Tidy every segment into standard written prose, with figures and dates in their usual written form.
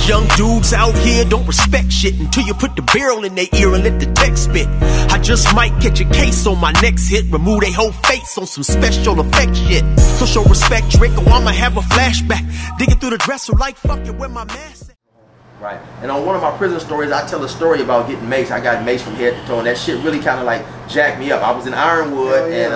These young dudes out here don't respect shit until you put the barrel in their ear and let the text spit. I just might catch a case on my next hit, remove their whole face on some special effect shit. So show respect, Drake, or I'ma have a flashback. Digging through the dresser like fuck it, where my mask at? Right. And on one of my prison stories, I tell a story about getting maced. I got maced from head to toe, and that shit really kind of like jacked me up. I was in Ironwood, and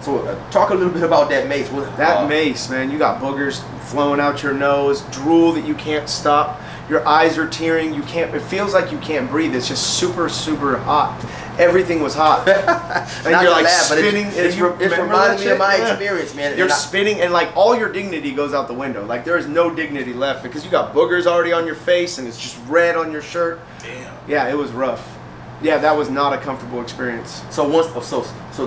so talk a little bit about that mace. That mace, man, you got boogers flowing out your nose, drool that you can't stop. Your eyes are tearing. You can't. It feels like you can't breathe. It's just super, super hot. Everything was hot. And you're like spinning. It's reminding me of my experience, man. You're spinning, and like all your dignity goes out the window. Like there is no dignity left because you got boogers already on your face, and it's just red on your shirt. Damn. Yeah, it was rough. Yeah, that was not a comfortable experience. So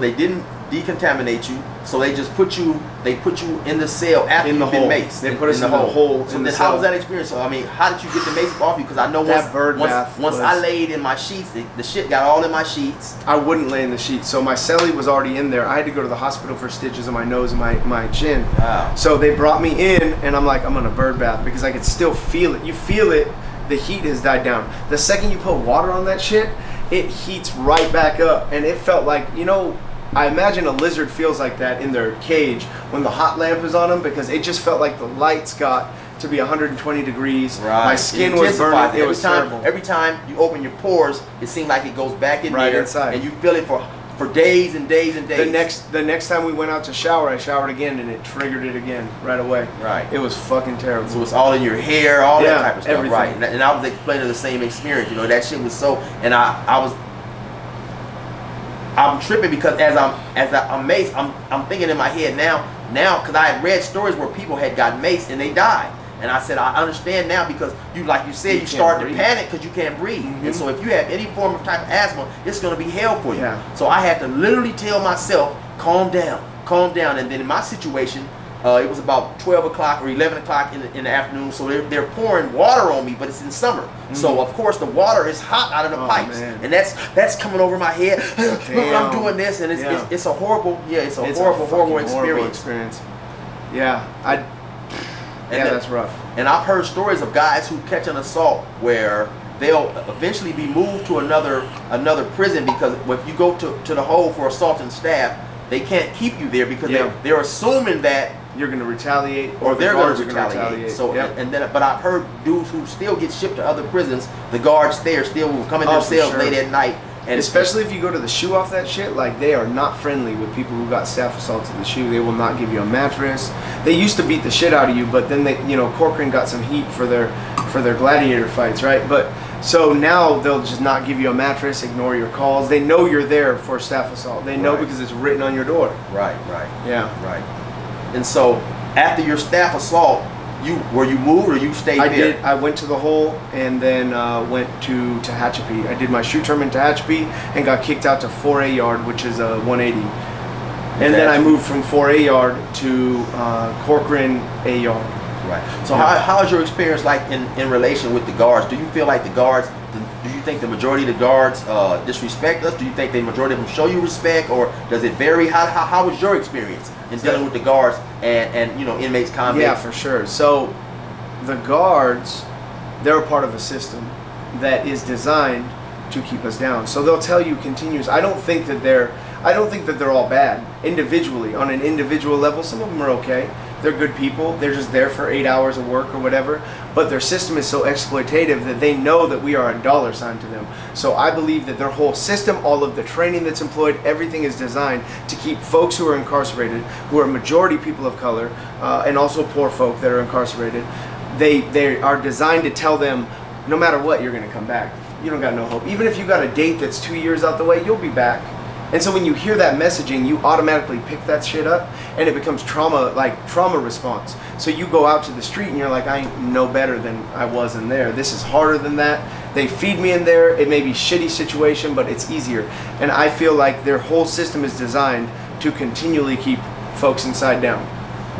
they didn't decontaminate you. So they just put you in the cell after you've been maced. They put us in the hole. So then how was that experience? So I mean, how did you get the mace off you? Because I know once I laid in my sheets, the shit got all in my sheets. I wouldn't lay in the sheets. So my cellie was already in there. I had to go to the hospital for stitches on my nose and my chin. Wow. So they brought me in, and I'm like, I'm on a bird bath because I could still feel it. You feel it. The heat has died down. The second you put water on that shit, it heats right back up. And it felt like, you know, I imagine a lizard feels like that in their cage when the hot lamp is on them, because it just felt like the lights got to be 120 degrees. Right. My skin was burning. It was terrible. Every time you open your pores, it seemed like it goes back in right there, inside. and you feel it for days and days and days. The next time we went out to shower, I showered again, and it triggered it again right away. Right. It was fucking terrible. So it's all in your hair, all that type of stuff. Everything. Right. And I was explaining the same experience. You know, that shit was so, and I'm tripping because as I'm maced, I'm thinking in my head now because I had read stories where people had got maced and they died. And I said, I understand now, because like you said, you start to panic because you can't breathe. And so if you have any form of type of asthma, it's going to be hell for you. Yeah. So I had to literally tell myself, calm down, calm down. And then in my situation, it was about 12 o'clock or 11 o'clock in the afternoon. So they're pouring water on me, but it's in summer. So of course the water is hot out of the pipes, and that's coming over my head. I'm doing this, and it's a horrible, horrible experience. Yeah, that's rough. And I've heard stories of guys who catch an assault where they'll eventually be moved to another prison, because if you go to the hole for assaulting staff, they can't keep you there because they're assuming that you're going to retaliate, or they're going to retaliate. So but I've heard dudes who still get shipped to other prisons, the guards there still will come in their cells late at night. And especially if you go to the shoe off that shit, like they are not friendly with people who got staff assaults in the shoe. They will not give you a mattress. They used to beat the shit out of you, but then they, you know, Corcoran got some heat for their gladiator fights, right? But so now they'll just not give you a mattress, ignore your calls. They know you're there for staff assault. They know because it's written on your door. Right. Yeah. Right. And so after your staff assault, were you moved or you stayed there? I went to the hole and then went to Tehachapi. I did my shoe term in Tehachapi and got kicked out to 4A yard, which is a 180. And then I moved from 4A yard to Corcoran A yard. Right. So how is your experience like in relation with the guards? Do you feel like the guards, do you think the majority of the guards disrespect us? Do you think the majority of them show you respect, or does it vary? How was your experience in dealing with the guards and you know, inmates, convicts? Yeah, for sure. So the guards, they're a part of a system that is designed to keep us down. So they'll tell you continuous. I don't think that they're all bad individually. On an individual level, some of them are okay. They're good people. They're just there for 8 hours of work or whatever. But their system is so exploitative that they know that we are a dollar sign to them. So I believe that their whole system, all of the training that's employed, everything is designed to keep folks who are incarcerated, who are majority people of color, and also poor folk that are incarcerated. They are designed to tell them, no matter what, you're going to come back. You don't got no hope. Even if you got a date that's 2 years out the way, you'll be back. And so when you hear that messaging, you automatically pick that shit up, and it becomes trauma response. So you go out to the street and you're like, I ain't no better than I was in there. This is harder than that. They feed me in there. It may be a shitty situation, but it's easier. And I feel like their whole system is designed to continually keep folks inside down.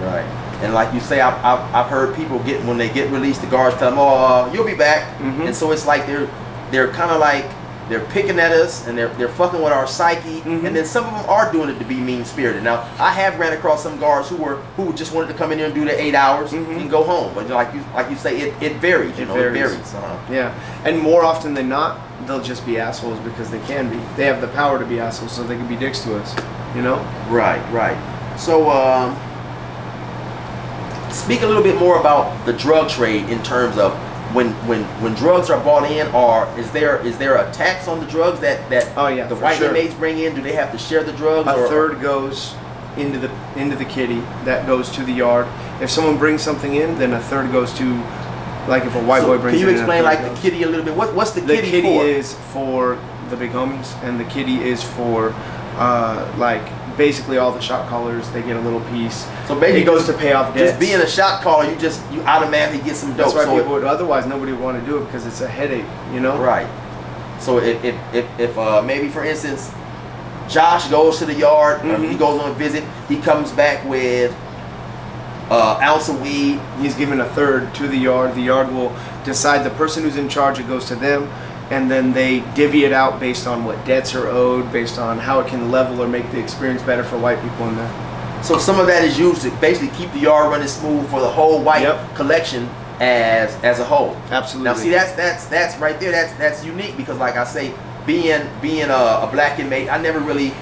Right. And like you say, I've heard people when they get released, the guards tell them, oh, you'll be back. And so it's like they're kind of like they're picking at us, and they're fucking with our psyche, and then some of them are doing it to be mean-spirited. Now, I have ran across some guards who just wanted to come in there and do their 8 hours and go home. But like you say, it varies. It varies. Yeah, and more often than not, they'll just be assholes because they can be. They have the power to be assholes, so they can be dicks to us. You know? Right. So, speak a little bit more about the drug trade in terms of when drugs are bought in, or is there a tax on the drugs that the white inmates bring in? Do they have to share the drugs? A third goes into the kitty, that goes to the yard. If someone brings something in, then a third goes to, like if a white boy brings it in. Can you explain like the kitty a little bit? What's the kitty for? The kitty is for the big homies, and the kitty is for like basically all the shot callers. They get a little piece. So basically, it goes to pay off debts. Just being a shot caller, you automatically get some dope. That's why people would, otherwise nobody would want to do it because it's a headache, you know. Right. So if maybe for instance, Josh goes to the yard, he goes on a visit, he comes back with ounce of weed. He's given a third to the yard. The yard will decide the person who's in charge. It goes to them. And then they divvy it out based on what debts are owed, based on how it can level or make the experience better for white people in there. So some of that is used to basically keep the yard running smooth for the whole white collection as a whole. Absolutely. Now see, that's right there. That's unique because, like I say, being a black inmate, I never really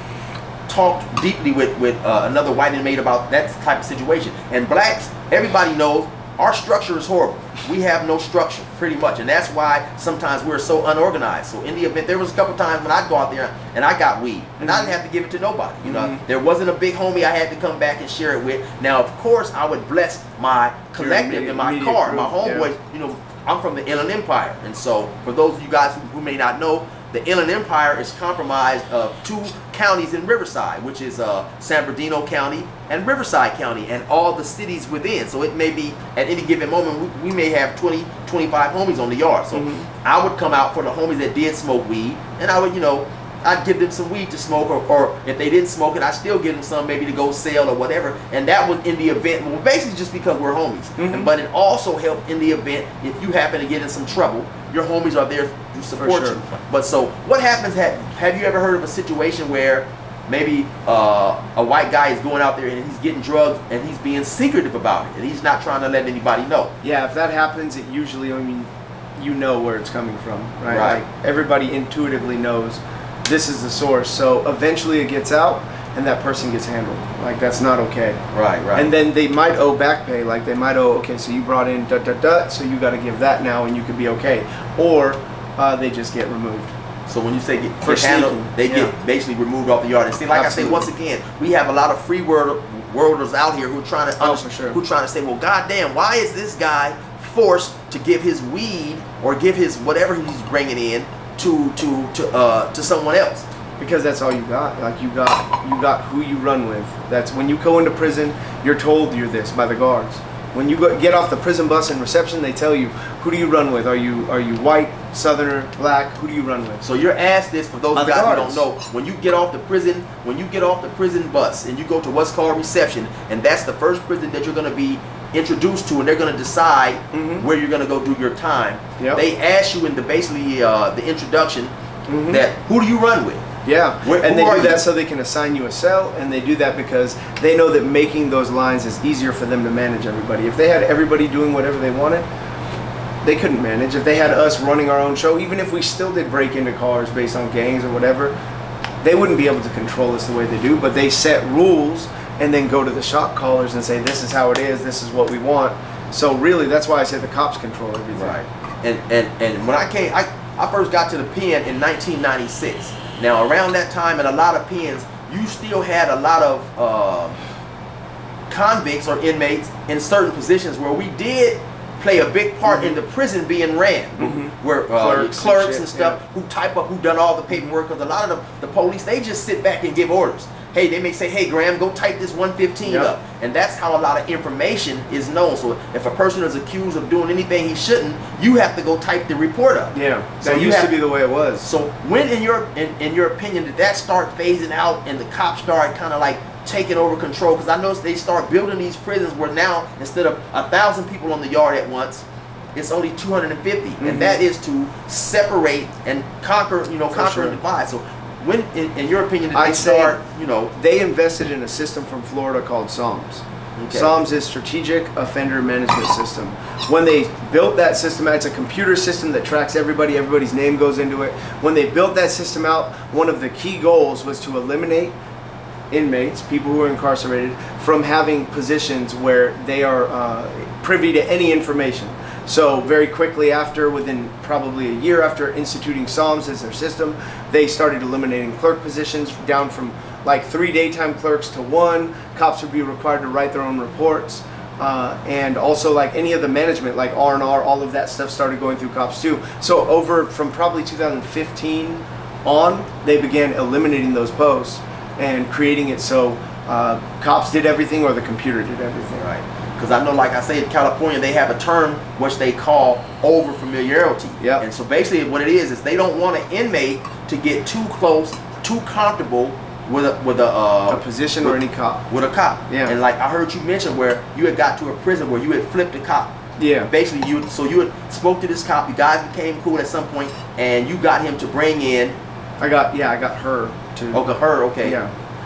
talked deeply with another white inmate about that type of situation. And blacks, everybody knows our structure is horrible. We have no structure, pretty much, and that's why sometimes we're so unorganized. So in the event, there was a couple times when I'd go out there and I got weed, and I didn't have to give it to nobody. You know, there wasn't a big homie I had to come back and share it with. Now, of course, I would bless my collective in my car, my homeboys. You know, I'm from the Inland Empire, and so for those of you guys who may not know, the Inland Empire is comprised of 2 counties in Riverside, which is San Bernardino County and Riverside County, and all the cities within. So it may be, at any given moment, we may have 20, 25 homies on the yard. So I would come out for the homies that did smoke weed, and I would, you know, I'd give them some weed to smoke, or if they didn't smoke it, I'd still give them some maybe to go sell or whatever. And that was in the event, well, basically just because we're homies. But it also helped in the event if you happen to get in some trouble, your homies are there to support you. But so what happens, have you ever heard of a situation where maybe a white guy is going out there and he's getting drugs and he's being secretive about it and he's not trying to let anybody know? Yeah, if that happens, it usually, I mean, you know where it's coming from, right? Like everybody intuitively knows this is the source. So eventually it gets out and that person gets handled. Like, that's not okay. Right. And then they might owe back pay. Like, they might owe, okay, so you brought in so you got to give that now and you could be okay. Or they just get removed. So when you say get handled, they get basically removed off the yard. And see, like I say, once again, we have a lot of free worlders out here who are trying to who trying to say, well, goddamn, why is this guy forced to give his weed or give his whatever he's bringing in to someone else? Because that's all you got. Like, you got who you run with. That's when you go into prison, you're told you're this by the guards. When you get off the prison bus in reception, they tell you, who do you run with? Are you white, Southerner, black? Who do you run with? So you're asked this, for those guys who don't know, when you get off the prison bus and you go to what's called reception, and that's the first prison that you're going to be introduced to, and they're going to decide where you're going to go do your time. They ask you in the basically the introduction that who do you run with? Yeah, and they do that so they can assign you a cell, and they do that because they know that making those lines is easier for them to manage everybody. If they had everybody doing whatever they wanted, they couldn't manage. If they had us running our own show, even if we still did break into cars based on gangs or whatever, they wouldn't be able to control us the way they do, but they set rules and then go to the shot callers and say, this is how it is, this is what we want. So really, that's why I say the cops control everything. Right. And when I first got to the pen in 1996. Now, around that time, in a lot of pens, you still had a lot of convicts or inmates in certain positions where we did play a big part in the prison being ran, where clerks and stuff who type up, who done all the paperwork, because a lot of the police, they just sit back and give orders. Hey, they may say, hey, Graham, go type this 115 up. And that's how a lot of information is known. So if a person is accused of doing anything he shouldn't, you have to go type the report up. Yeah, that used to be the way it was. So when, in your opinion, did that start phasing out and the cops started kind of like taking over control? Because I noticed they start building these prisons where now, instead of 1,000 people on the yard at once, it's only 250, and that is to separate and conquer, conquer and divide. So, when, in your opinion, did they start, They invested in a system from Florida called SOMS. Okay. SOMS is Strategic Offender Management System. When they built that system out, it's a computer system that tracks everybody, everybody's name goes into it. When they built that system out, one of the key goals was to eliminate inmates, people who are incarcerated, from having positions where they are privy to any information. So very quickly after, within probably a year after instituting SOMS as their system, they started eliminating clerk positions down from like 3 daytime clerks to 1. Cops would be required to write their own reports. And also like any of the management, like R&R, all of that stuff started going through cops too. So over from probably 2015 on, they began eliminating those posts and creating it so cops did everything or the computer did everything. Right. Because I know, like I say, in California, they have a term which they call over-familiarity. Yep. And so basically what it is they don't want an inmate to get too close, too comfortable with a position or any cop. With a cop. Yeah. And like I heard you mention where you had got to a prison where you had flipped a cop. Yeah. Basically, you had spoke to this cop, you guys became cool at some point, and you got him to bring in. I got her to. Okay, her, okay. Yeah.